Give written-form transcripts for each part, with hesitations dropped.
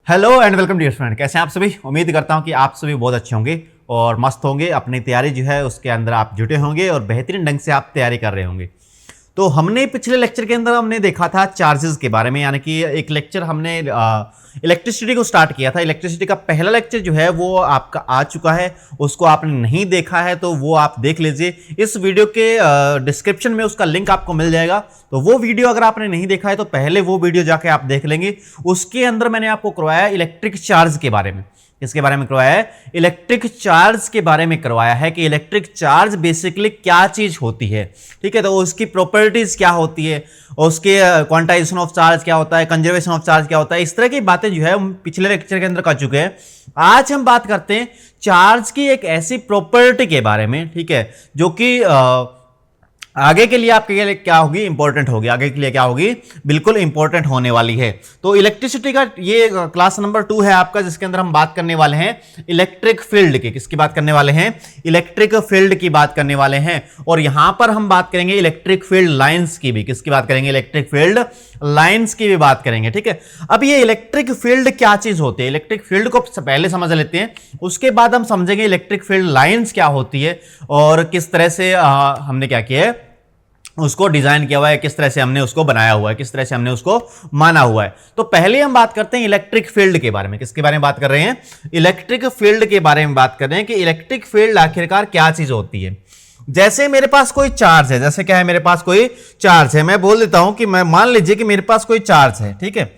Hello and welcome dear friend. कैसे हैं आप सभी? उम्मीद करता हूं कि आप सभी बहुत अच्छे होंगे और मस्त होंगे। अपनी तैयारी जो है उसके अंदर आप जुटे होंगे और बेहतरीन ढंग से आप तैयारी कर रहे होंगे। तो हमने पिछले लेक्चर के अंदर हमने देखा था चार्जेस के बारे में, यानी कि एक लेक्चर हमने इलेक्ट्रिसिटी को स्टार्ट किया था। इलेक्ट्रिसिटी का पहला लेक्चर जो है वो आपका आ चुका है, उसको आपने नहीं देखा है तो वो आप देख लीजिए। इस वीडियो के डिस्क्रिप्शन में उसका लिंक आपको मिल जाएगा। तो वो वीडियो अगर आपने नहीं देखा है तो पहले वो वीडियो जाके आप देख लेंगे। उसके अंदर मैंने आपको करवाया इलेक्ट्रिक चार्ज के बारे में। इसके बारे में करवाया है, इलेक्ट्रिक चार्ज के बारे में करवाया है कि इलेक्ट्रिक चार्ज बेसिकली क्या चीज होती है। ठीक है, तो उसकी प्रॉपर्टीज क्या होती है, उसके क्वांटाइजेशन ऑफ चार्ज क्या होता है, कंजर्वेशन ऑफ चार्ज क्या होता है, इस तरह की बातें जो है हम पिछले लेक्चर के अंदर कर चुके हैं। आज हम बात करते हैं चार्ज की एक ऐसी प्रॉपर्टी के बारे में, ठीक है, जो कि आगे के लिए आपके लिए क्या होगी, इंपॉर्टेंट होगी। आगे के लिए क्या होगी, बिल्कुल इंपॉर्टेंट होने वाली है। तो इलेक्ट्रिसिटी का ये क्लास नंबर 2 है आपका, जिसके अंदर हम बात करने वाले हैं इलेक्ट्रिक फील्ड की। किसकी बात करने वाले हैं? इलेक्ट्रिक फील्ड की बात करने वाले हैं। और यहां पर हम बात करेंगे इलेक्ट्रिक फील्ड लाइंस की भी। किसकी बात करेंगे? इलेक्ट्रिक फील्ड लाइंस की भी बात करेंगे। ठीक है, अब ये इलेक्ट्रिक फील्ड क्या चीज होती है, इलेक्ट्रिक फील्ड को पहले समझ लेते हैं, उसके बाद हम समझेंगे इलेक्ट्रिक फील्ड लाइंस क्या होती है और किस तरह से हमने क्या किया है, उसको डिजाइन किया हुआ है, किस तरह से हमने उसको बनाया हुआ है, किस तरह से हमने उसको माना हुआ है। तो पहले हम बात करते हैं इलेक्ट्रिक फील्ड के बारे में। किसके बारे में बात कर रहे हैं? इलेक्ट्रिक फील्ड के बारे में बात कर रहे हैं कि इलेक्ट्रिक फील्ड आखिरकार क्या चीज होती है। जैसे मेरे पास कोई चार्ज है, जैसे क्या है, मेरे पास कोई चार्ज है। मैं बोल देता हूं कि मैं मान लीजिए कि मेरे पास कोई चार्ज है। ठीक है,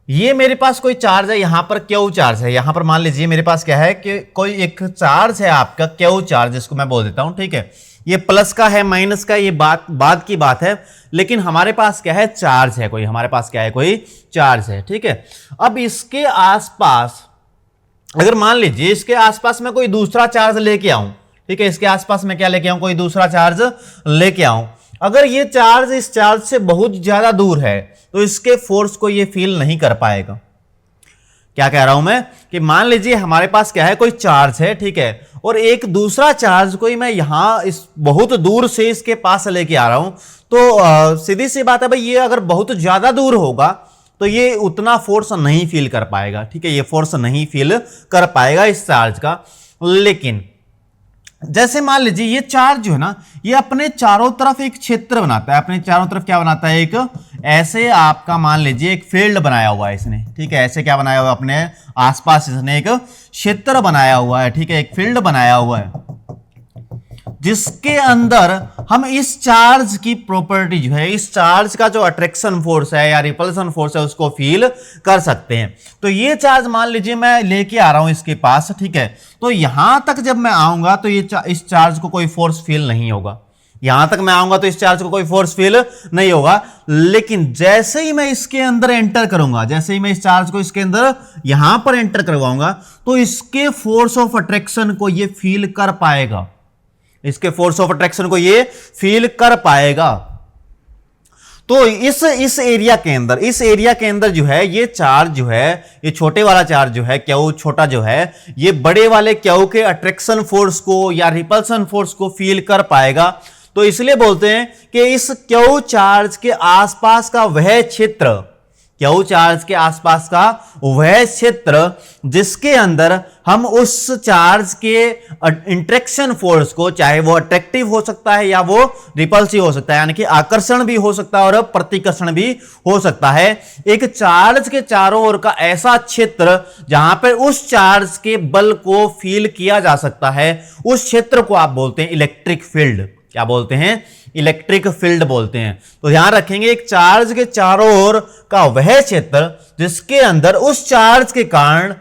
ये मेरे पास कोई चार्ज है, यहां पर क्यू चार्ज है। यहां पर मान लीजिए मेरे पास क्या है कि कोई एक चार्ज है आपका क्यू चार्ज, इसको मैं बोल देता हूं। ठीक है, ये प्लस का है, माइनस का, ये बाद की बात है, लेकिन हमारे पास क्या है, चार्ज है कोई, हमारे पास क्या है, कोई चार्ज है। ठीक है, अब इसके आसपास अगर मान लीजिए इसके आसपास मैं कोई दूसरा चार्ज लेके आऊं, ठीक है, इसके आसपास मैं क्या लेके आऊं, कोई दूसरा चार्ज लेके आऊं। अगर ये चार्ज इस चार्ज से बहुत ज्यादा दूर है तो इसके फोर्स को ये फील नहीं कर पाएगा। क्या कह रहा हूं मैं कि मान लीजिए हमारे पास क्या है, कोई चार्ज है, ठीक है, और एक दूसरा चार्ज कोई मैं यहां इस बहुत दूर से इसके पास लेके आ रहा हूं, तो सीधी सी बात है भाई, ये अगर बहुत ज्यादा दूर होगा तो ये उतना फोर्स नहीं फील कर पाएगा। ठीक है, ये फोर्स नहीं फील कर पाएगा इस चार्ज का। लेकिन जैसे मान लीजिए ये चार्ज जो है ना, ये अपने चारों तरफ एक क्षेत्र बनाता है। अपने चारों तरफ क्या बनाता है, एक ऐसे आपका मान लीजिए एक फील्ड बनाया हुआ है इसने। ठीक है, ऐसे क्या बनाया हुआ है, अपने आसपास इसने एक क्षेत्र बनाया हुआ है। ठीक है, एक फील्ड बनाया हुआ है जिसके अंदर हम इस चार्ज की प्रॉपर्टी जो है, इस चार्ज का जो अट्रैक्शन फोर्स है या रिपल्सन फोर्स है, उसको फील कर सकते हैं। तो ये चार्ज मान लीजिए मैं लेके आ रहा हूं इसके पास। ठीक है, तो यहां तक जब मैं आऊंगा तो ये इस चार्ज को कोई फोर्स फील नहीं होगा। यहां तक मैं आऊंगा तो इस चार्ज को कोई फोर्स फील नहीं होगा। लेकिन जैसे ही मैं इसके अंदर एंटर करूंगा, जैसे ही मैं इस चार्ज को इसके अंदर यहां पर एंटर करवाऊंगा, तो इसके फोर्स ऑफ अट्रैक्शन को ये फील कर पाएगा। इसके फोर्स ऑफ अट्रैक्शन को ये फील कर पाएगा। तो इस एरिया के अंदर जो है, ये चार्ज जो है, ये छोटे वाला चार्ज जो है, क्यू छोटा जो है, ये बड़े वाले क्यू के अट्रैक्शन फोर्स को या रिपल्सन फोर्स को फील कर पाएगा। तो इसलिए बोलते हैं कि इस क्यू चार्ज के आसपास का वह क्षेत्र, क्यू चार्ज के आसपास का वह क्षेत्र जिसके अंदर हम उस चार्ज के इंट्रैक्शन फोर्स को, चाहे वो अट्रैक्टिव हो सकता है या वो रिपल्सिव हो सकता है, यानी कि आकर्षण भी हो सकता है और प्रतिकर्षण भी हो सकता है, एक चार्ज के चारों ओर का ऐसा क्षेत्र जहां पर उस चार्ज के बल को फील किया जा सकता है, उस क्षेत्र को आप बोलते हैं इलेक्ट्रिक फील्ड। क्या बोलते हैं? इलेक्ट्रिक फील्ड बोलते हैं। तो ध्यान रखेंगे, एक चार्ज के चारों ओर का वह क्षेत्र जिसके अंदर उस चार्ज के कारण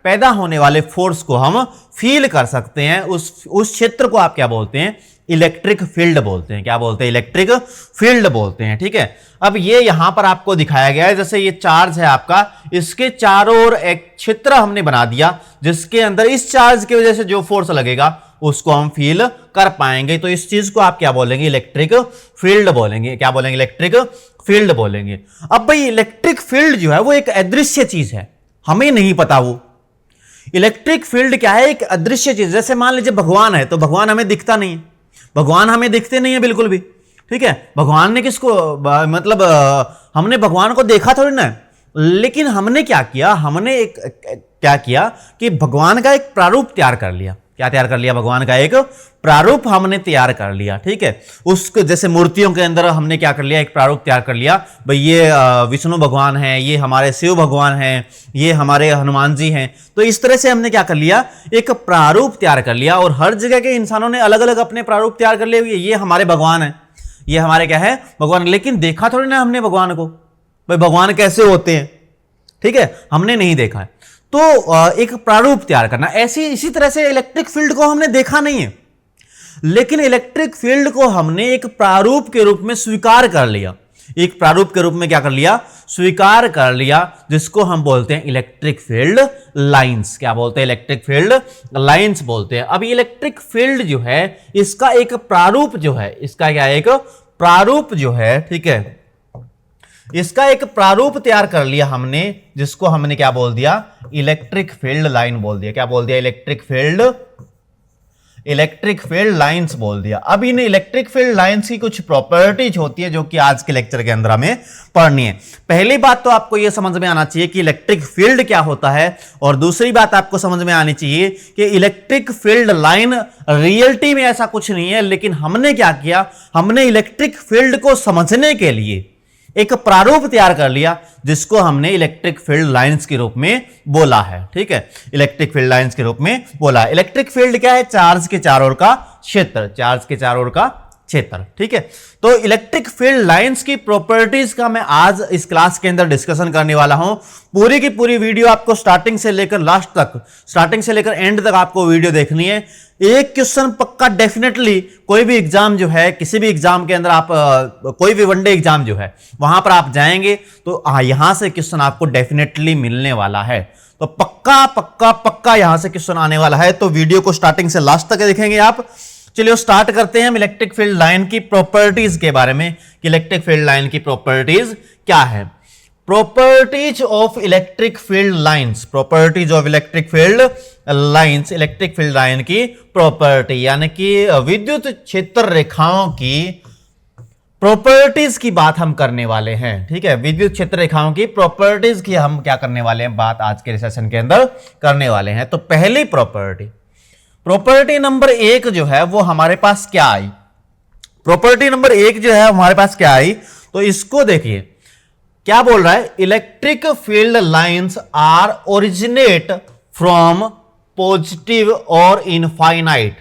पैदा होने वाले फोर्स को हम फील कर सकते हैं, उस क्षेत्र को आप क्या बोलते हैं? इलेक्ट्रिक फील्ड बोलते हैं। क्या बोलते हैं? इलेक्ट्रिक फील्ड बोलते हैं। ठीक है, अब ये यहां पर आपको दिखाया गया है, जैसे ये चार्ज है आपका, इसके चारों ओर एक क्षेत्र हमने बना दिया जिसके अंदर इस चार्ज की वजह से जो फोर्स लगेगा उसको हम फील कर पाएंगे। तो इस चीज को आप क्या बोलेंगे? इलेक्ट्रिक फील्ड बोलेंगे। क्या बोलेंगे? इलेक्ट्रिक फील्ड बोलेंगे। अब भाई इलेक्ट्रिक फील्ड जो है वो एक अदृश्य चीज है, हमें नहीं पता वो इलेक्ट्रिक फील्ड क्या है, एक अदृश्य चीज। जैसे मान लीजिए भगवान है, तो भगवान हमें दिखता नहीं है, भगवान हमें दिखते नहीं है बिल्कुल भी। ठीक है, भगवान ने किसको मतलब हमने भगवान को देखा थोड़ी ना, लेकिन हमने क्या किया, हमने क्या किया कि भगवान का एक प्रारूप तैयार कर लिया। क्या तैयार कर लिया? भगवान का एक प्रारूप हमने तैयार कर लिया। ठीक है, उसको जैसे मूर्तियों के अंदर हमने क्या कर लिया, एक प्रारूप तैयार कर लिया। भाई ये विष्णु भगवान है, ये हमारे शिव भगवान हैं, ये हमारे हनुमान जी हैं। तो इस तरह से हमने क्या कर लिया, एक प्रारूप तैयार कर लिया। और हर जगह के इंसानों ने अलग अलग अपने प्रारूप तैयार कर लिए। ये हमारे भगवान है, ये हमारे क्या है, भगवान। लेकिन देखा थोड़ी ना हमने भगवान को, भाई भगवान कैसे होते हैं, ठीक है, हमने नहीं देखा है। तो एक प्रारूप तैयार करना, ऐसी इसी तरह से इलेक्ट्रिक फील्ड को हमने देखा नहीं है, लेकिन इलेक्ट्रिक फील्ड को हमने एक प्रारूप के रूप में स्वीकार कर लिया। एक प्रारूप के रूप में क्या कर लिया, स्वीकार कर लिया, जिसको हम बोलते हैं इलेक्ट्रिक फील्ड लाइंस। क्या बोलते हैं? इलेक्ट्रिक फील्ड लाइंस बोलते हैं। अब इलेक्ट्रिक फील्ड जो है, इसका एक प्रारूप जो है, इसका क्या है, एक प्रारूप जो है, ठीक है, इसका एक प्रारूप तैयार कर लिया हमने, जिसको हमने क्या बोल दिया, इलेक्ट्रिक फील्ड लाइन बोल दिया। क्या बोल दिया? इलेक्ट्रिक फील्ड लाइंस बोल दिया। अब इन इलेक्ट्रिक फील्ड लाइंस की कुछ प्रॉपर्टीज होती है जो कि आज के लेक्चर के अंदर हमें पढ़नी है। पहली बात तो आपको यह समझ में आना चाहिए कि इलेक्ट्रिक फील्ड क्या होता है, और दूसरी बात आपको समझ में आनी चाहिए कि इलेक्ट्रिक फील्ड लाइन रियलिटी में ऐसा कुछ नहीं है, लेकिन हमने क्या किया, हमने इलेक्ट्रिक फील्ड को समझने के लिए एक प्रारूप तैयार कर लिया, जिसको हमने इलेक्ट्रिक फील्ड लाइंस के रूप में बोला है। ठीक है, इलेक्ट्रिक फील्ड लाइंस के रूप में बोला है। इलेक्ट्रिक फील्ड क्या है? चार्ज के चारों ओर का क्षेत्र, चार्ज के चारों ओर का क्षेत्र। ठीक है, तो इलेक्ट्रिक फील्ड लाइंस की प्रॉपर्टीज का मैं आज इस क्लास के अंदर डिस्कशन करने वाला हूं। पूरी की पूरी वीडियो आपको स्टार्टिंग से लेकर लास्ट तक, स्टार्टिंग से लेकर एंड तक आपको वीडियो देखनी है। एक क्वेश्चन पक्का डेफिनेटली, कोई भी एग्जाम जो है, किसी भी एग्जाम के अंदर आप कोई भी वनडे एग्जाम जो है, वहां पर आप जाएंगे तो यहां से क्वेश्चन आपको डेफिनेटली मिलने वाला है। तो पक्का पक्का पक्का यहां से क्वेश्चन आने वाला है। तो वीडियो को स्टार्टिंग से लास्ट तक देखेंगे आप। चलिए स्टार्ट करते हैं हम इलेक्ट्रिक फील्ड लाइन की प्रॉपर्टीज के बारे में कि इलेक्ट्रिक फील्ड लाइन की प्रॉपर्टीज क्या है। Properties of electric field lines, properties of electric field lines, electric field line की प्रॉपर्टी यानी कि विद्युत क्षेत्र रेखाओं की प्रॉपर्टीज की बात हम करने वाले हैं। ठीक है, विद्युत क्षेत्र रेखाओं की प्रॉपर्टीज की हम क्या करने वाले हैं, बात आज के सेशन के अंदर करने वाले हैं। तो पहली प्रॉपर्टी नंबर 1 जो है वो हमारे पास क्या आई, प्रॉपर्टी नंबर 1 जो है हमारे पास क्या आई, तो इसको देखिए क्या बोल रहा है, electric field lines are originate from positive और infinite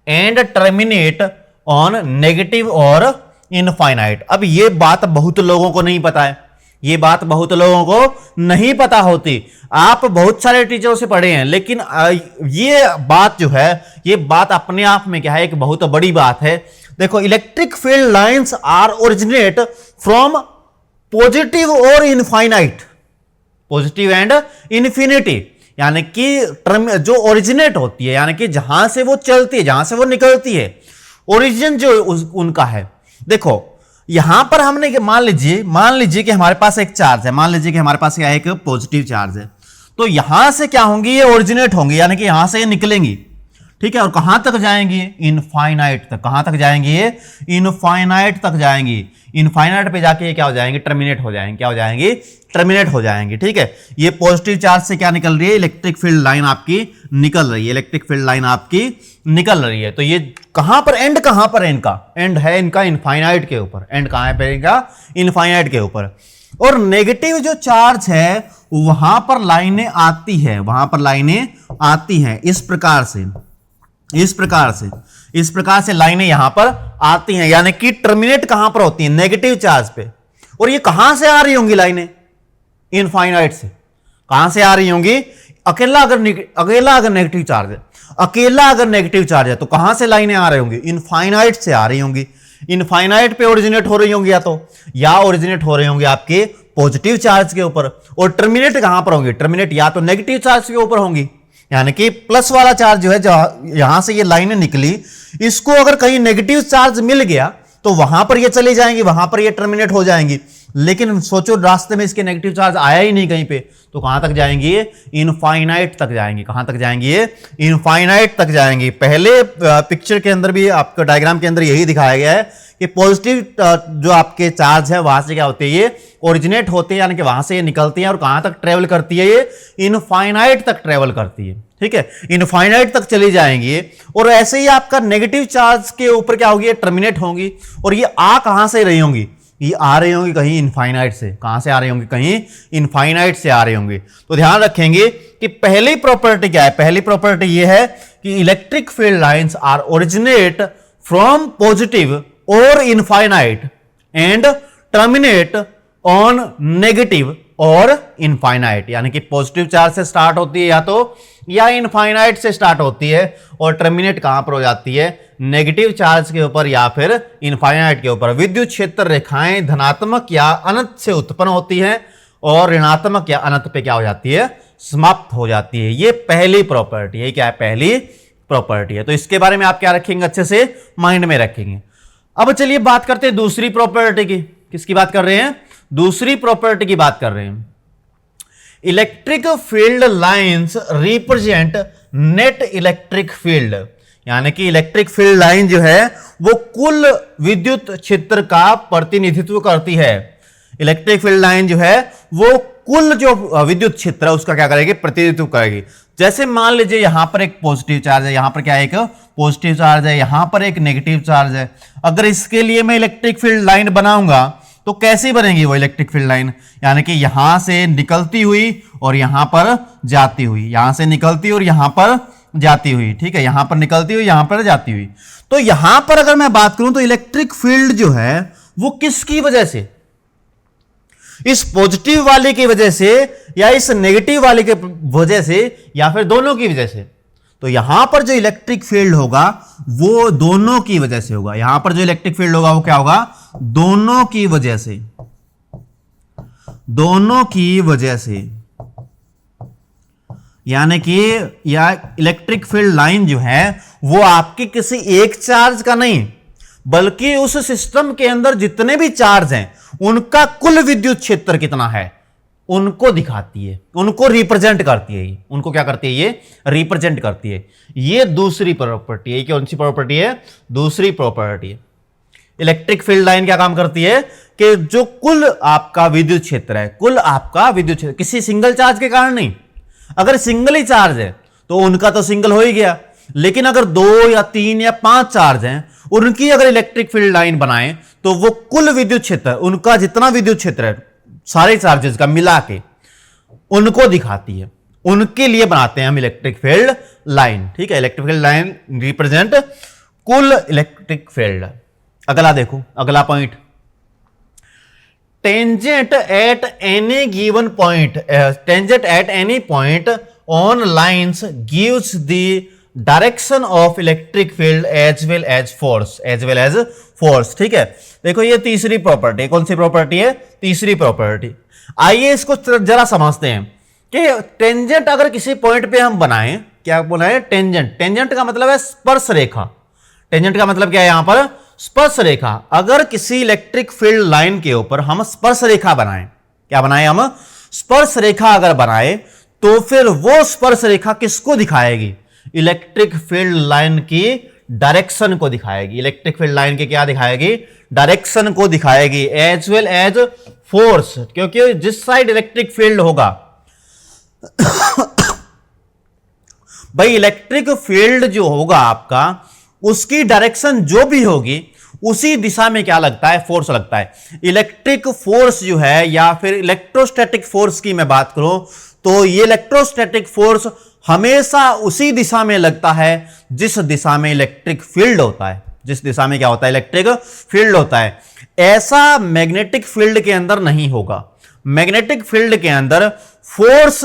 and terminate on negative और इनफाइनाइट। अब ये बात बहुत लोगों को नहीं पता है, ये बात बहुत लोगों को नहीं पता होती। आप बहुत सारे टीचरों से पढ़े हैं, लेकिन ये बात जो है, ये बात अपने आप में क्या है, एक बहुत बड़ी बात है। देखो, electric field lines are originate from positive और इनफाइनाइट, पॉजिटिव एंड इन्फिनिटी, यानी कि जो ओरिजिनेट होती है, यानी कि जहां से वो चलती है, जहां से वो निकलती है, ओरिजिन जो उनका है। देखो यहां पर हमने मान लीजिए कि हमारे पास एक चार्ज है, मान लीजिए कि हमारे पास क्या है, एक पॉजिटिव चार्ज है। तो यहां से क्या होंगी, ये ओरिजिनेट होंगी, यानी कि यहां से ये निकलेंगी। ठीक है, और कहां तक जाएंगी, इनफाइनाइट तक। कहां तक जाएंगी, ये इनफाइनाइट तक जाएंगी। इनफाइनाइट पे जाके ये क्या हो जाएंगे, टर्मिनेट हो जाएंगे। क्या हो जाएंगी, टर्मिनेट हो जाएंगे। ठीक है, ये पॉजिटिव चार्ज से क्या निकल रही है, इलेक्ट्रिक फील्ड लाइन आपकी निकल रही है, इलेक्ट्रिक फील्ड लाइन आपकी निकल रही है। तो ये कहां पर एंड, कहां पर इनका एंड है, इनका इनफाइनाइट के ऊपर, एंड कहां है पे इनका, इनफाइनाइट के ऊपर। और नेगेटिव जो चार्ज है वहां पर लाइनें आती है, वहां पर लाइनें आती हैं इस प्रकार से, इस प्रकार से लाइनें यहां पर आती हैं, यानी कि टर्मिनेट कहां पर होती हैं, नेगेटिव चार्ज पे। और ये कहां से आ रही होंगी लाइनें, इनफाइनाइट से। कहां से आ रही होंगी, अकेला अगर नेगेटिव चार्ज है, अकेला अगर नेगेटिव चार्ज है तो कहां से लाइनें आ रही होंगी, इनफाइनाइट से आ रही होंगी। इनफाइनाइट पे ओरिजिनेट हो रही होंगी, या ओरिजिनेट हो रही होंगी आपके पॉजिटिव चार्ज के ऊपर। और टर्मिनेट कहां पर होंगी, टर्मिनेट या तो नेगेटिव चार्ज के ऊपर होंगी, यानी कि प्लस वाला चार्ज जो है, यहां से ये लाइनें निकली, इसको अगर कहीं नेगेटिव चार्ज मिल गया तो वहां पर ये चली जाएंगी, वहां पर ये टर्मिनेट हो जाएंगी। लेकिन सोचो रास्ते में इसके नेगेटिव चार्ज आया ही नहीं कहीं पे, तो कहां तक जाएंगे ये? इनफाइनाइट तक जाएंगे। कहां तक जाएंगे ये? इनफाइनाइट तक जाएंगे। पहले पिक्चर के अंदर भी, आपका डायग्राम के अंदर यही दिखाया गया है कि पॉजिटिव जो आपके चार्ज है वहां से क्या होते हैं, ये ओरिजिनेट होते हैं, यानी कि वहां से ये निकलती है और कहां तक ट्रेवल करती है? ये इनफाइनाइट तक ट्रेवल करती है। ठीक है, इनफाइनाइट तक चली जाएंगी और ऐसे ही आपका नेगेटिव चार्ज के ऊपर क्या होगी? टर्मिनेट होंगी और ये आ कहां से रही होंगी? ये आ रही होंगी कहीं इनफाइनाइट से। कहां से आ रही होंगी? कहीं इनफाइनाइट से आ रही होंगी। तो ध्यान रखेंगे कि पहली प्रॉपर्टी क्या है? पहली प्रॉपर्टी ये है कि electric field lines are originate from positive और infinite and terminate on negative और इनफाइनाइट, यानी कि पॉजिटिव चार्ज से स्टार्ट होती है या तो, या इनफाइनाइट से स्टार्ट होती है और टर्मिनेट कहां पर हो जाती है? नेगेटिव चार्ज के ऊपर या फिर इनफाइनाइट के ऊपर। विद्युत क्षेत्र रेखाएं धनात्मक या अनंत से उत्पन्न होती हैं और ऋणात्मक या अनंत पे क्या हो जाती है? समाप्त हो जाती है। ये पहली प्रॉपर्टी है। क्या है? पहली प्रॉपर्टी है। तो इसके बारे में आप क्या रखेंगे? अच्छे से माइंड में रखेंगे। अब चलिए बात करते हैं दूसरी प्रॉपर्टी की। किसकी बात कर रहे हैं? दूसरी प्रॉपर्टी की बात कर रहे हैं। Electric field lines represent net electric field, यानी कि इलेक्ट्रिक फील्ड लाइन जो है वो कुल विद्युत क्षेत्र का प्रतिनिधित्व करती है। इलेक्ट्रिक फील्ड लाइन जो है वो कुल जो विद्युत क्षेत्र है उसका क्या करेगी? प्रतिनिधित्व करेगी। जैसे मान लीजिए यहां पर एक पॉजिटिव चार्ज है, यहां पर क्या है? एक पॉजिटिव चार्ज है, यहां पर एक नेगेटिव चार्ज है। अगर इसके लिए मैं इलेक्ट्रिक फील्ड लाइन बनाऊंगा तो कैसी बनेगी वो इलेक्ट्रिक फील्ड लाइन? यानी कि यहां से निकलती हुई और यहां पर जाती हुई, यहां से निकलती और यहां पर जाती हुई। ठीक है, यहां पर निकलती हुई, यहां पर जाती हुई। तो यहां पर अगर मैं बात करूं तो इलेक्ट्रिक फील्ड जो है वो किसकी वजह से? इस पॉजिटिव वाले की वजह से या इस नेगेटिव वाले की वजह से या फिर दोनों की वजह से? तो यहां पर जो इलेक्ट्रिक फील्ड होगा वो दोनों की वजह से होगा। यहां पर जो इलेक्ट्रिक फील्ड होगा वो क्या होगा? दोनों की वजह से। दोनों की वजह से, यानी कि या इलेक्ट्रिक फील्ड लाइन जो है वो आपकी किसी एक चार्ज का नहीं, बल्कि उस सिस्टम के अंदर जितने भी चार्ज हैं उनका कुल विद्युत क्षेत्र कितना है उनको दिखाती है, उनको रिप्रेजेंट करती है। उनको क्या करती है? ये रिप्रेजेंट करती है। ये दूसरी प्रॉपर्टी है। कौन सी प्रॉपर्टी है? दूसरी प्रॉपर्टी है। इलेक्ट्रिक फील्ड लाइन क्या काम करती है कि जो कुल आपका विद्युत क्षेत्र है, कुल आपका विद्युत क्षेत्र किसी सिंगल चार्ज के कारण नहीं। अगर सिंगल ही चार्ज है तो उनका तो सिंगल हो ही गया, लेकिन अगर 2 या 3 या 5 चार्ज हैं उनकी अगर इलेक्ट्रिक फील्ड लाइन बनाएं तो वो कुल विद्युत क्षेत्र, उनका जितना विद्युत क्षेत्र है सारे चार्जेस का मिला के उनको दिखाती है। उनके लिए बनाते हैं हम इलेक्ट्रिक फील्ड लाइन। ठीक है, इलेक्ट्रिक फील्ड लाइन रिप्रेजेंट कुल इलेक्ट्रिक फील्ड। अगला देखो, अगला point, tangent at any given point, tangent at any point on lines gives the direction of electric field as well as force. ठीक है, देखो ये तीसरी प्रॉपर्टी। कौन सी प्रॉपर्टी है? तीसरी प्रॉपर्टी। आइए इसको जरा समझते हैं कि टेंजेंट अगर किसी पॉइंट पे हम बनाएं, क्या बनाएं? टेंजेंट। टेंजेंट का मतलब है स्पर्श रेखा। टेंजेंट का मतलब क्या है यहां पर? स्पर्श रेखा। अगर किसी इलेक्ट्रिक फील्ड लाइन के ऊपर हम स्पर्श रेखा बनाएं, क्या बनाएं हम? स्पर्श रेखा अगर बनाएं तो फिर वो स्पर्श रेखा किसको दिखाएगी? इलेक्ट्रिक फील्ड लाइन की डायरेक्शन को दिखाएगी। इलेक्ट्रिक फील्ड लाइन की क्या दिखाएगी? डायरेक्शन को दिखाएगी एज वेल एज फोर्स, क्योंकि जिस साइड इलेक्ट्रिक फील्ड होगा भाई इलेक्ट्रिक फील्ड जो होगा आपका उसकी डायरेक्शन जो भी होगी उसी दिशा में क्या लगता है? फोर्स लगता है। इलेक्ट्रिक फोर्स जो है या फिर इलेक्ट्रोस्टैटिक फोर्स की मैं बात करूं तो ये इलेक्ट्रोस्टैटिक फोर्स हमेशा उसी दिशा में लगता है जिस दिशा में इलेक्ट्रिक फील्ड होता है। जिस दिशा में क्या होता है? इलेक्ट्रिक फील्ड होता है। ऐसा मैग्नेटिक फील्ड के अंदर नहीं होगा। मैग्नेटिक फील्ड के अंदर फोर्स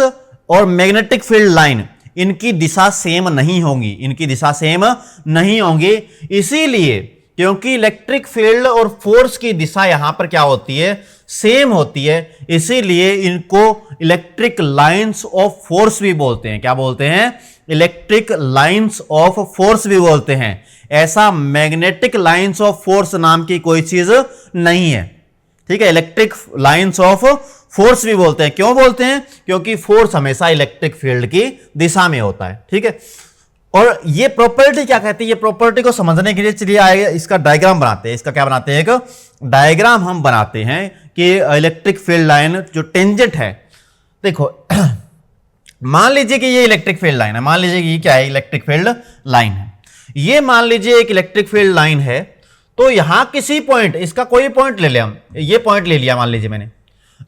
और मैग्नेटिक फील्ड लाइन इनकी दिशा सेम नहीं होगी, इनकी दिशा सेम नहीं होगी। इसीलिए क्योंकि इलेक्ट्रिक फील्ड और फोर्स की दिशा यहां पर क्या होती है? सेम होती है, इसीलिए इनको इलेक्ट्रिक लाइंस ऑफ फोर्स भी बोलते हैं। क्या बोलते हैं? इलेक्ट्रिक लाइंस ऑफ फोर्स भी बोलते हैं। ऐसा मैग्नेटिक लाइंस ऑफ फोर्स नाम की कोई चीज नहीं है। ठीक है, इलेक्ट्रिक लाइंस ऑफ फोर्स भी बोलते हैं। क्यों बोलते हैं? क्योंकि फोर्स हमेशा इलेक्ट्रिक फील्ड की दिशा में होता है। ठीक है, और ये प्रॉपर्टी क्या कहती है? ये प्रॉपर्टी को समझने के लिए चलिए आइए इसका डायग्राम बनाते हैं। इसका क्या बनाते हैं? एक डायग्राम हम बनाते हैं कि इलेक्ट्रिक फील्ड लाइन जो टेंजेंट है, देखो मान लीजिए कि ये इलेक्ट्रिक फील्ड लाइन है, मान लीजिए कि ये क्या है? इलेक्ट्रिक फील्ड लाइन है। ये मान लीजिए एक इलेक्ट्रिक फील्ड लाइन है, तो यहां किसी पॉइंट, इसका कोई पॉइंट ले लिया हम, ये पॉइंट ले लिया मान लीजिए मैंने,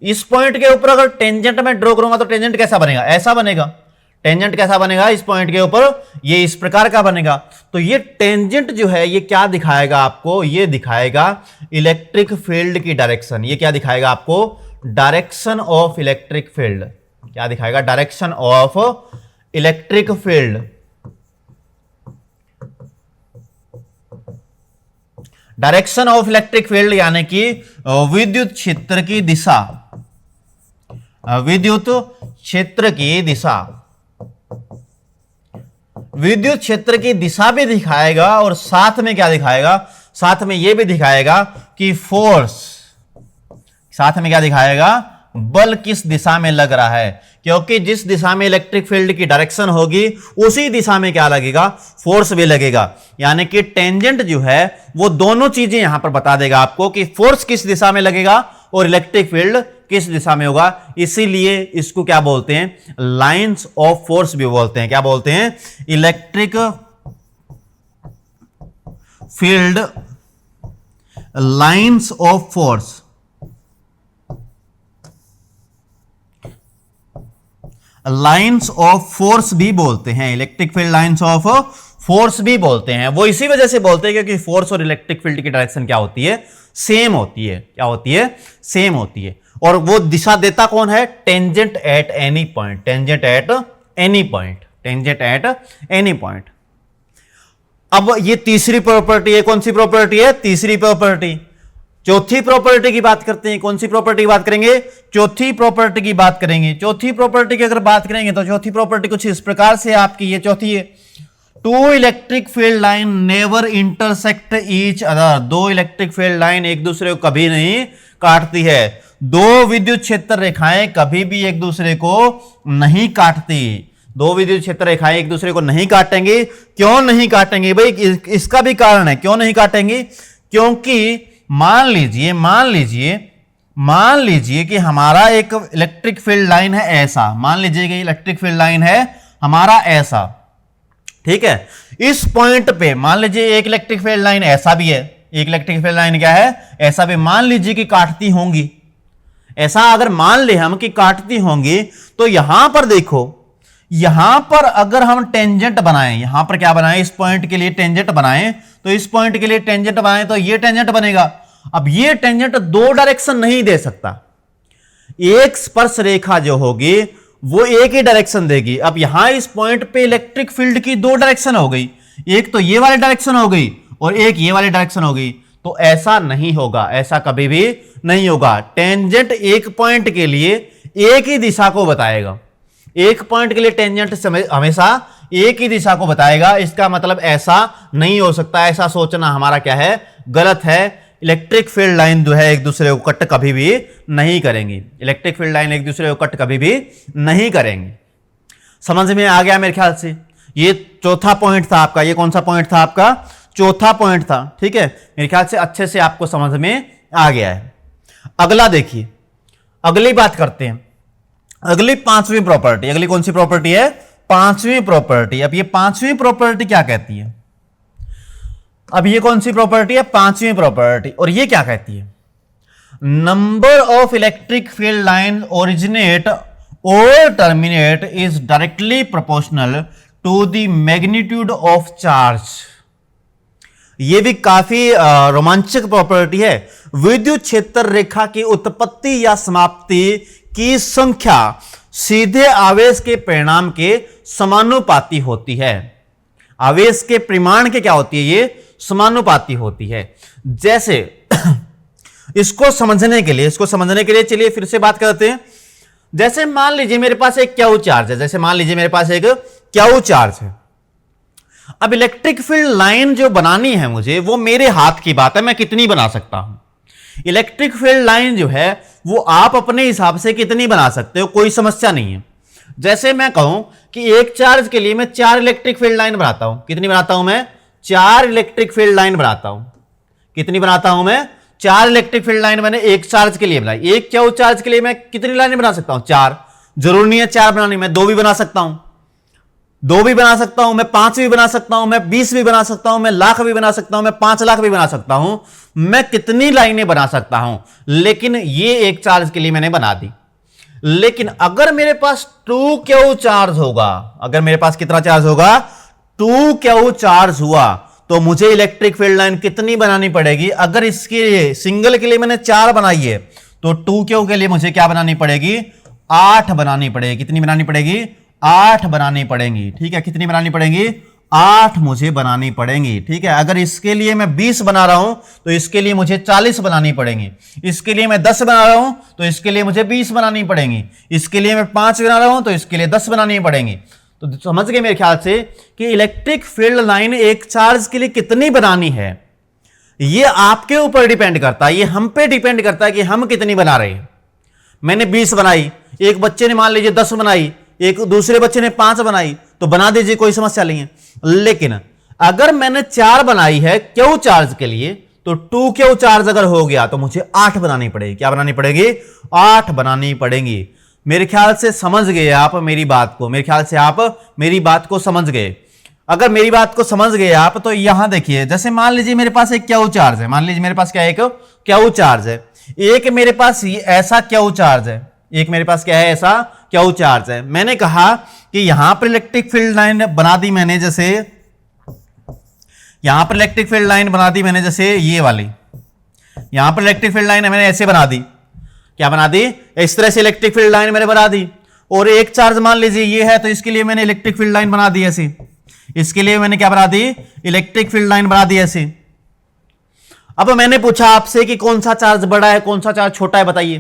इस पॉइंट के ऊपर अगर टेंजेंट में ड्रॉ करूंगा तो टेंजेंट कैसा बनेगा? ऐसा बनेगा। टेंजेंट कैसा बनेगा? इस पॉइंट के ऊपर ये इस प्रकार का बनेगा। तो ये टेंजेंट जो है ये क्या दिखाएगा आपको? ये दिखाएगा इलेक्ट्रिक फील्ड की डायरेक्शन। ये क्या दिखाएगा आपको? Direction of electric field. क्या दिखाएगा? Direction of electric field. Direction of electric field यानी कि विद्युत क्षेत्र की दिशा, विद्युत क्षेत्र की दिशा, विद्युत क्षेत्र की दिशा भी दिखाएगा और साथ में क्या दिखाएगा? साथ में यह भी दिखाएगा कि फोर्स, साथ में क्या दिखाएगा? बल किस दिशा में लग रहा है, क्योंकि जिस दिशा में इलेक्ट्रिक फील्ड की डायरेक्शन होगी उसी दिशा में क्या लगेगा? फोर्स भी लगेगा। यानी कि टेंजेंट जो है वो दोनों चीजें यहां पर बता देगा आपको कि फोर्स किस दिशा में लगेगा और इलेक्ट्रिक फील्ड किस दिशा में होगा। इसीलिए इसको क्या बोलते हैं? लाइंस ऑफ फोर्स भी बोलते हैं। क्या बोलते हैं? Electric field lines of force. Lines of force भी बोलते हैं, electric field lines of force भी बोलते हैं। वो इसी वजह से बोलते हैं क्योंकि फोर्स और इलेक्ट्रिक फील्ड की डायरेक्शन क्या होती है? सेम होती है। क्या होती है? सेम होती है। और वो दिशा देता कौन है? Tangent at any point. Tangent at any point. Tangent at any point. अब ये तीसरी प्रॉपर्टी है। कौन सी प्रॉपर्टी है? तीसरी प्रॉपर्टी। चौथी प्रॉपर्टी की बात करते हैं। कौन सी प्रॉपर्टी की बात करेंगे? चौथी प्रॉपर्टी की बात करेंगे। चौथी प्रॉपर्टी की अगर बात करेंगे तो चौथी प्रॉपर्टी कुछ इस प्रकार से आपकी, ये चौथी है, two electric field line never intersect each other. दो इलेक्ट्रिक फील्ड लाइन एक दूसरे को कभी नहीं काटती है। दो विद्युत क्षेत्र रेखाएं कभी भी एक दूसरे को नहीं काटती। दो विद्युत क्षेत्र रेखाएं एक दूसरे को नहीं काटेंगे। क्यों नहीं काटेंगे भाई? इसका भी कारण है क्यों नहीं काटेंगे। क्योंकि मान लीजिए कि हमारा एक इलेक्ट्रिक फील्ड लाइन है ऐसा, मान लीजिए कि इलेक्ट्रिक फील्ड लाइन है हमारा ऐसा, ठीक है। इस पॉइंट पे मान लीजिए एक इलेक्ट्रिक फील्ड लाइन ऐसा भी है, एक इलेक्ट्रिक फील्ड लाइन क्या है? ऐसा भी मान लीजिए कि काटती होंगी। ऐसा अगर मान ले हम कि काटती होंगी, तो यहां पर देखो, यहां पर अगर हम टेंजेंट बनाएं, यहां पर क्या बनाएं? इस पॉइंट के लिए टेंजेंट बनाएं, तो इस पॉइंट के लिए टेंजेंट बनाएं तो ये टेंजेंट बनेगा। अब ये टेंजेंट दो डायरेक्शन नहीं दे सकता। एक स्पर्श रेखा जो होगी वो एक ही डायरेक्शन देगी। अब यहां इस पॉइंट पे इलेक्ट्रिक फील्ड की दो डायरेक्शन हो गई, एक तो ये वाली डायरेक्शन हो गई और एक ये वाली डायरेक्शन हो गई। तो ऐसा नहीं होगा, ऐसा कभी भी नहीं होगा। टेंजेंट एक पॉइंट के लिए एक ही दिशा को बताएगा। एक पॉइंट के लिए टेंजेंट हमेशा एक ही दिशा को बताएगा। इसका मतलब ऐसा नहीं हो सकता। ऐसा सोचना हमारा क्या है? गलत है। इलेक्ट्रिक फील्ड लाइन जो है एक दूसरे को कट कभी भी नहीं करेंगी। इलेक्ट्रिक फील्ड लाइन एक दूसरे को कट कभी भी नहीं करेंगी। समझ में आ गया मेरे ख्याल से? ये चौथा पॉइंट था आपका। ये कौन सा पॉइंट था आपका? चौथा पॉइंट था, ठीक है। मेरे ख्याल से अच्छे से आपको समझ में आ गया है। अगला देखिए, अगली बात करते हैं। अगली पांचवी प्रॉपर्टी। अगली कौन सी प्रॉपर्टी है? पांचवी प्रॉपर्टी। अब ये पांचवी प्रॉपर्टी क्या कहती है? अब ये कौन सी प्रॉपर्टी है? पांचवी प्रॉपर्टी। और ये क्या कहती है? Number of electric field line originate और terminate is directly proportional to the magnitude of charge. ये भी काफी रोमांचक प्रॉपर्टी है। विद्युत क्षेत्र रेखा की उत्पत्ति या समाप्ति की संख्या सीधे आवेश के परिमाण के समानुपाती होती है। आवेश के परिमाण के क्या होती है? ये समानुपाती होती है। जैसे इसको समझने के लिए चलिए फिर से बात करते हैं। जैसे मान लीजिए मेरे पास एक क्यू चार्ज है। जैसे मान लीजिए मेरे पास एक क्यू चार्ज है। अब इलेक्ट्रिक फील्ड लाइन जो बनानी है मुझे, वो मेरे हाथ की बात है, मैं कितनी बना सकता हूं। इलेक्ट्रिक फील्ड लाइन जो है वो आप अपने हिसाब से कितनी बना सकते हो, कोई समस्या नहीं है। जैसे मैं कहूं कि एक चार्ज के लिए मैं 4 इलेक्ट्रिक फील्ड लाइन बनाता हूं। कितनी बनाता हूं मैं? 4 इलेक्ट्रिक फील्ड लाइन बनाता हूं। कितनी बनाता हूं मैं? 4 इलेक्ट्रिक फील्ड लाइन मैंने एक चार्ज के लिए बनाई। एक क्यू चार्ज के लिए मैं कितनी लाइनें बना सकता हूं? 4। जरूरी नहीं है 4 बनानी, मैं 2 भी बना सकता हूं, 2 भी बना सकता हूं, मैं 5 भी बना सकता हूं, मैं 20 भी बना सकता हूं, मैं लाख भी बना सकता हूं, मैं 5 लाख भी बना सकता हूं। मैं कितनी लाइनें बना सकता हूं, लेकिन ये एक चार्ज के लिए मैंने बना दी। लेकिन अगर मेरे पास 2Q चार्ज होगा, अगर मेरे पास कितना चार्ज होगा? 2Q चार्ज हुआ, तो मुझे इलेक्ट्रिक फील्ड लाइन कितनी बनानी पड़ेगी? अगर इसके लिए सिंगल के लिए मैंने 4 बनाई है, तो 2Q के लिए मुझे क्या बनानी पड़ेगी? 8 बनानी पड़ेगी। कितनी बनानी पड़ेगी? 8 बनानी पड़ेंगी। ठीक है, कितनी बनानी पड़ेगी? 8 मुझे बनानी पड़ेंगी। ठीक है, अगर इसके लिए मैं 20 बना रहा हूं तो इसके लिए मुझे 40 बनानी पड़ेंगी। इसके लिए मैं 10 बना रहा हूं तो इसके लिए मुझे 20 बनानी पड़ेंगी। इसके लिए मैं 5 बना रहा हूं तो इसके लिए 10 बनानी पड़ेंगी। तो समझ गए मेरे ख्याल से कि इलेक्ट्रिक फील्ड लाइन एक चार्ज के लिए कितनी बनानी है, ये आपके ऊपर डिपेंड करता है, ये हम पे डिपेंड करता है कि हम कितनी बना रहे हैं। मैंने 20 बनाई, एक बच्चे ने मान लीजिए 10 बनाई, एक दूसरे बच्चे ने 5 बनाई, तो बना दीजिए, कोई समस्या नहीं है। लेकिन अगर मैंने 4 बनाई है क्यू चार्ज के लिए, तो 2Q चार्ज अगर हो गया तो मुझे 8 बनानी पड़ेगी। क्या बनानी पड़ेगी? 8 बनानी पड़ेंगी। मेरे ख्याल से समझ गए आप मेरी बात को, मेरे ख्याल से आप मेरी बात को समझ गए। अगर मेरी बात को समझ गए आप, तो यहां देखिए, जैसे मान लीजिए मेरे पास एक क्यू चार्ज है, मान लीजिए मेरे पास क्या है? एक क्यू चार्ज है। एक मेरे पास ऐसा क्यू चार्ज है, एक मेरे पास क्या है? ऐसा क्यू चार्ज है। मैंने कहा कि यहां पर इलेक्ट्रिक फील्ड लाइन बना दी मैंने, जैसे यहां पर इलेक्ट्रिक फील्ड लाइन बना दी मैंने, जैसे ये वाली, यहां पर इलेक्ट्रिक फील्ड लाइन मैंने ऐसे बना दी। क्या बना दी? इस तरह से इलेक्ट्रिक फील्ड लाइन मैंने बना दी। और एक चार्ज मान लीजिए ये है, तो इसके लिए मैंने इलेक्ट्रिक फील्ड लाइन बना दी ऐसी। इसके लिए मैंने क्या बना दी? इलेक्ट्रिक फील्ड लाइन बना दी ऐसी। अब मैंने पूछा आपसे कि कौन सा चार्ज बड़ा है, कौन सा चार्ज छोटा है, बताइए।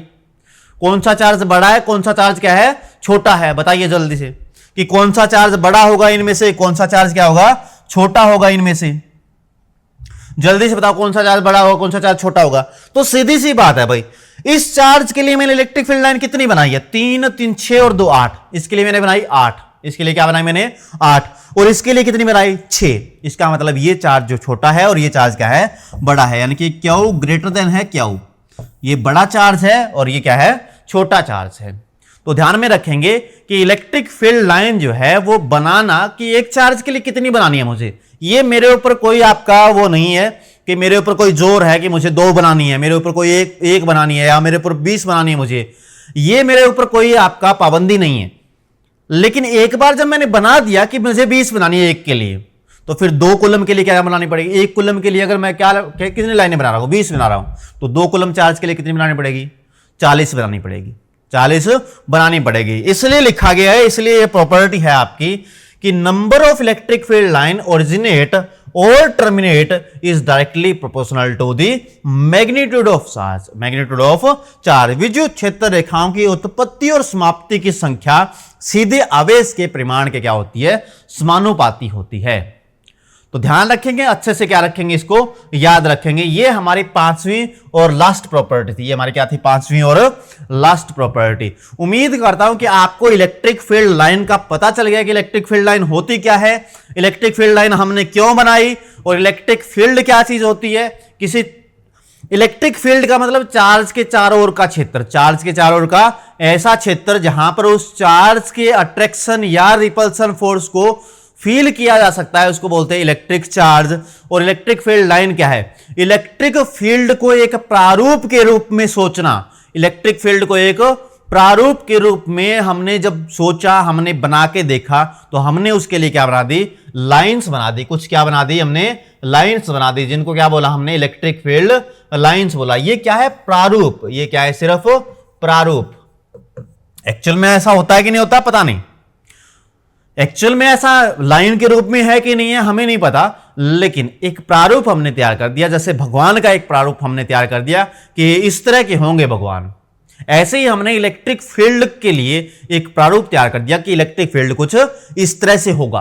कौन सा चार्ज बड़ा है, कौन सा चार्ज क्या है? छोटा है। बताइए जल्दी से कि कौन सा चार्ज बड़ा होगा इनमें से, कौन सा चार्ज क्या होगा? छोटा होगा इनमें से। जल्दी से बताओ कौन सा चार्ज बड़ा होगा, कौन सा चार्ज छोटा होगा। तो सीधी सी बात है भाई, इस चार्ज के लिए मैंने इलेक्ट्रिक फील्ड लाइन कितनी बनाई है? 3 3 6 और 2 8। इसके लिए मैंने बनाई 8। इसके लिए क्या बनाई मैंने? 8। और इसके लिए कितनी बनाई? 6। इसका मतलब ये चार्ज जो छोटा है और ये चार्ज क्या है? बड़ा है। यानी कि क्यू ग्रेटर देन है क्यू, ये बड़ा चार्ज है और ये क्या है? छोटा चार्ज है। तो ध्यान में रखेंगे कि इलेक्ट्रिक फील्ड लाइन जो है वो बनाना, कि एक चार्ज के लिए कितनी बनानी है मुझे, ये मेरे ऊपर कोई आपका वो नहीं है कि मेरे ऊपर कोई जोर है कि मुझे 2 बनानी है, मेरे ऊपर कोई एक बनानी है, या मेरे ऊपर 20 बनानी है मुझे, ये मेरे ऊपर कोई आपका पाबंदी नहीं है। लेकिन एक बार जब मैंने बना दिया कि मुझे 20 बनानी है एक के लिए, तो फिर 2 कूलम के लिए क्या बनानी पड़ेगी? 1 कूलम के लिए अगर मैं कितनी लाइनें बना रहा हूं? 20 बना रहा हूं, तो 2 कूलम चार्ज के लिए कितनी बनानी पड़ेगी? 40 बनानी पड़ेगी। 40 बनानी पड़ेगी। इसलिए लिखा गया है, इसलिए ये प्रॉपर्टी है आपकी कि number of electric field line originate और terminate is directly proportional to the magnitude of charge. Magnitude of charge, विद्युत क्षेत्र रेखाओं की उत्पत्ति और समाप्ति की संख्या सीधे आवेश के परिमाण के क्या होती है? समानुपाती होती है। तो ध्यान रखेंगे, अच्छे से क्या रखेंगे, इसको याद रखेंगे। ये हमारी 5वीं और लास्ट प्रॉपर्टी थी। ये हमारी क्या थी? 5वीं और लास्ट प्रॉपर्टी। उम्मीद करता हूं कि आपको इलेक्ट्रिक फील्ड लाइन का पता चल गया कि इलेक्ट्रिक फील्ड लाइन होती क्या है, इलेक्ट्रिक फील्ड लाइन हमने क्यों बनाई, और इलेक्ट्रिक फील्ड क्या चीज होती है। किसी इलेक्ट्रिक फील्ड का मतलब चार्ज के चारों ओर का क्षेत्र, चार्ज के चारों ओर का ऐसा क्षेत्र जहां पर उस चार्ज के अट्रैक्शन या रिपल्सन फोर्स को फील किया जा सकता है, उसको बोलते हैं इलेक्ट्रिक चार्ज। और इलेक्ट्रिक फील्ड लाइन क्या है? इलेक्ट्रिक फील्ड को एक प्रारूप के रूप में सोचना। इलेक्ट्रिक फील्ड को एक प्रारूप के रूप में हमने जब सोचा, हमने बना के देखा, तो हमने उसके लिए क्या बना दी? लाइंस बना दी। कुछ क्या बना दी हमने? लाइंस बना दी, जिनको क्या बोला हमने? इलेक्ट्रिक फील्ड लाइंस बोला। ये क्या है? प्रारूप। ये क्या है? सिर्फ प्रारूप। एक्चुअल में ऐसा होता है कि नहीं होता, पता नहीं। एक्चुअल में ऐसा लाइन के रूप में है कि नहीं है, हमें नहीं पता, लेकिन एक प्रारूप हमने तैयार कर दिया। जैसे भगवान का एक प्रारूप हमने तैयार कर दिया कि इस तरह के होंगे भगवान, ऐसे ही हमने इलेक्ट्रिक फील्ड के लिए एक प्रारूप तैयार कर दिया कि इलेक्ट्रिक फील्ड कुछ इस तरह से होगा।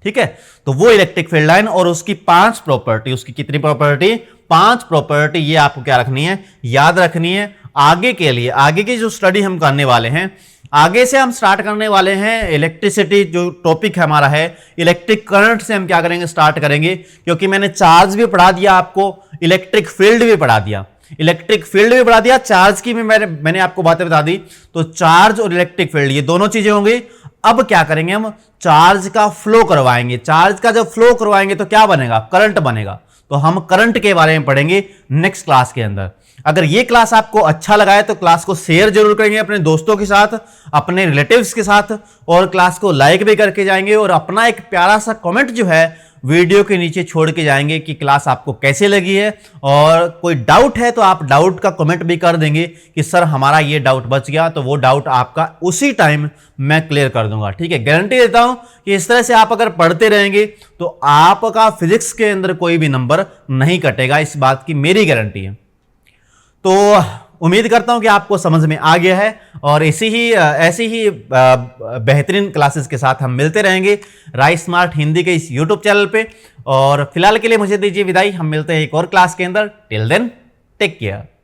ठीक है। तो वो इलेक्ट्रिक फील्ड लाइन और उसकी 5 प्रॉपर्टी, उसकी कितनी प्रॉपर्टी, 5 प्रॉपर्टी, ये आपको क्या रखनी है, याद रखनी है आगे के लिए। आगे की जो स्टडी हम करने वाले हैं, आगे से हम स्टार्ट करने वाले हैं इलेक्ट्रिसिटी, जो टॉपिक हमारा है इलेक्ट्रिक करंट से हम क्या करेंगे, स्टार्ट करेंगे। क्योंकि मैंने चार्ज भी पढ़ा दिया आपको, इलेक्ट्रिक फील्ड भी पढ़ा दिया, इलेक्ट्रिक फील्ड भी पढ़ा दिया, चार्ज की भी मैंने आपको बातें बता दी। तो चार्ज और इलेक्ट्रिक फील्ड ये दोनों चीजें होंगी। अब क्या करेंगे, हम चार्ज का फ्लो करवाएंगे। चार्ज का जब फ्लो करवाएंगे तो क्या बनेगा, करंट बनेगा। तो हम करंट के बारे में पढ़ेंगे नेक्स्ट क्लास के अंदर। अगर ये क्लास आपको अच्छा लगा है तो क्लास को शेयर जरूर करेंगे अपने दोस्तों के साथ, अपने रिलेटिव्स के साथ, और क्लास को लाइक भी करके जाएंगे, और अपना एक प्यारा सा कमेंट जो है वीडियो के नीचे छोड़ के जाएंगे कि क्लास आपको कैसे लगी है। और कोई डाउट है तो आप डाउट का कमेंट भी कर देंगे कि सर हमारा ये डाउट बच गया, तो वो डाउट आपका उसी टाइम मैं क्लियर कर दूंगा। ठीक है, गारंटी देता हूं कि इस तरह से आप अगर पढ़ते रहेंगे तो आपका फिजिक्स के अंदर कोई भी नंबर नहीं कटेगा, इस बात की मेरी गारंटी है। तो उम्मीद करता हूं कि आपको समझ में आ गया है, और ऐसी ही बेहतरीन क्लासेस के साथ हम मिलते रहेंगे राइस स्मार्ट हिंदी के इस यूट्यूब चैनल पे। और फिलहाल के लिए मुझे दीजिए विदाई, हम मिलते हैं एक और क्लास के अंदर। Till then take care.